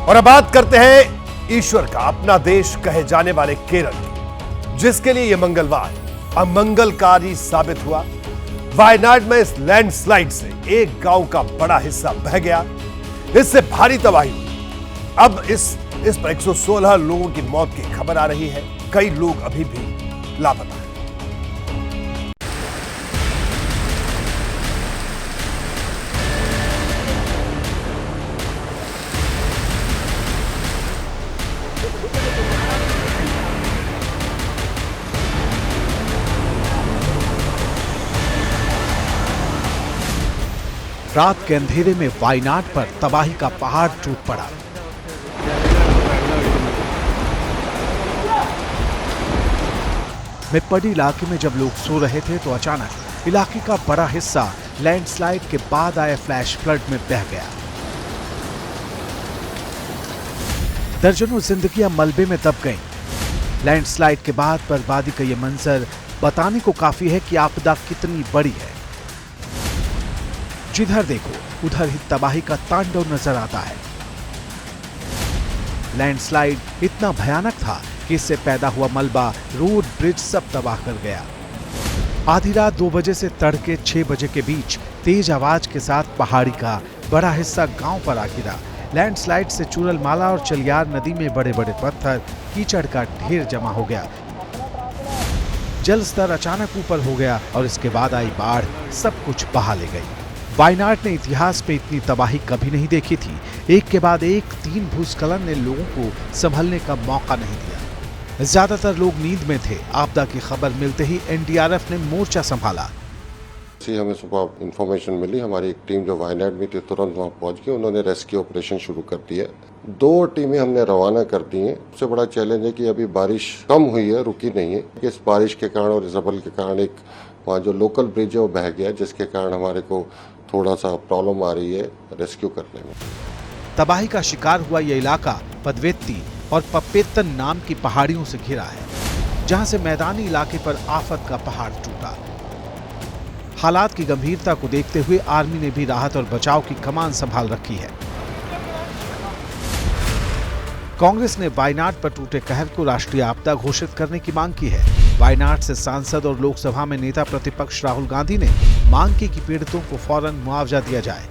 और अब बात करते हैं ईश्वर का अपना देश कहे जाने वाले केरल की, जिसके लिए यह मंगलवार अमंगलकारी साबित हुआ। वायनाड में इस लैंडस्लाइड से एक गांव का बड़ा हिस्सा बह गया, इससे भारी तबाही हुई। अब इस पर 116 लोगों की मौत की खबर आ रही है, कई लोग अभी भी लापता हैं। रात के अंधेरे में वायनाड पर तबाही का पहाड़ टूट पड़ा। मेप्पडी इलाके में जब लोग सो रहे थे तो अचानक इलाके का बड़ा हिस्सा लैंडस्लाइड के बाद आए फ्लैश फ्लड में बह गया। दर्जनों जिंदगियां मलबे में दब गईं। लैंडस्लाइड के बाद बर्बादी का यह मंजर बताने को काफी है कि आपदा कितनी बड़ी है। जिधर देखो उधर ही तबाही का तांडव नजर आता है। लैंडस्लाइड इतना भयानक था कि इससे पैदा हुआ मलबा, रोड, ब्रिज सब तबाह कर गया। आधी रात 2 बजे से तड़के 6 बजे के बीच तेज आवाज के साथ पहाड़ी का बड़ा हिस्सा गांव पर आ गिरा। लैंडस्लाइड से चूरलमाला और चलियार नदी में बड़े बड़े पत्थर, कीचड़ का ढेर जमा हो गया। जल स्तर अचानक ऊपर हो गया और इसके बाद आई बाढ़ सब कुछ बहा ले गई। वायनाड ने इतिहास में इतनी तबाही कभी नहीं देखी थी। एक के बाद एक 3 भूस्खलन ने लोगों को संभलने का मौका नहीं दिया। ज्यादातर लोग नींद में थे। आपदा की खबर मिलते ही एनडीआरएफ ने मोर्चा संभाला। हमें सुबह इंफॉर्मेशन मिली, हमारी एक टीम जो वायनाड में थी तुरंत वहां पहुंच गई। उन्होंने रेस्क्यू ऑपरेशन शुरू कर दिया। 2 टीमें हमने रवाना कर दी हैं। सबसे बड़ा चैलेंज है कि अभी बारिश कम हुई है, रुकी नहीं है। इस बारिश के कारण और जबल के कारण एक वहाँ जो लोकल ब्रिज है वो बह गया, जिसके कारण हमारे को थोड़ा सा प्रॉब्लम आ रही है रेस्क्यू करने में। तबाही का शिकार हुआ यह इलाका पदवेत्ती और पप्पेतन नाम की पहाड़ियों से घिरा है, जहां से मैदानी इलाके पर आफत का पहाड़ टूटा। हालात की गंभीरता को देखते हुए आर्मी ने भी राहत और बचाव की कमान संभाल रखी है। कांग्रेस ने वायनाड पर टूटे कहर को राष्ट्रीय आपदा घोषित करने की मांग की है। वायनाड से सांसद और लोकसभा में नेता प्रतिपक्ष राहुल गांधी ने मांग की कि पीड़ितों को फौरन मुआवजा दिया जाए।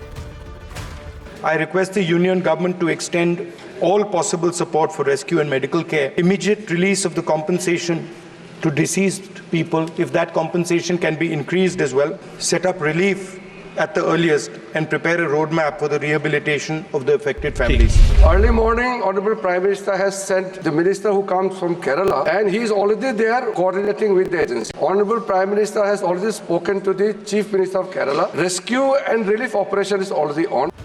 I request the union government to extend all possible support for rescue and medical care, immediate release of the compensation to deceased people, if that compensation can be increased as well, set up relief at the earliest and prepare a roadmap for the rehabilitation of the affected families. Early morning, Honorable Prime Minister has sent the minister who comes from Kerala, and he is already there coordinating with the agency. Honorable Prime Minister has already spoken to the Chief Minister of Kerala. Rescue and relief operation is already on.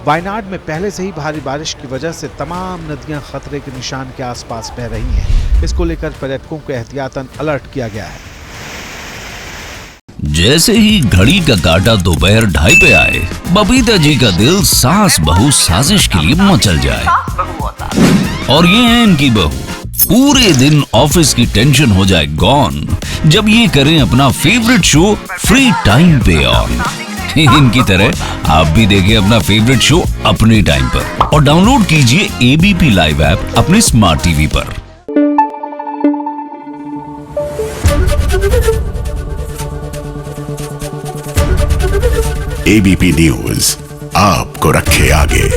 Wayanad में पहले से ही भारी बारिश की वजह से तमाम नदियां खतरे के निशान के आसपास बह रही हैं। इसको लेकर पर्यटकों को एहतियातन अलर्ट किया गया है। जैसे ही घड़ी का काटा दोपहर 2:30 पे आए, बबीता जी का दिल सास बहू साजिश के लिए मचल जाए। और ये है इनकी बहू, पूरे दिन ऑफिस की टेंशन हो जाए गॉन जब ये करें अपना फेवरेट शो फ्री टाइम पे ऑन। इनकी तरह आप भी देखिए अपना फेवरेट शो अपने टाइम पर और डाउनलोड कीजिए एबीपी लाइव ऐप अपने स्मार्ट टीवी पर। एबीपी न्यूज आपको रखे आगे।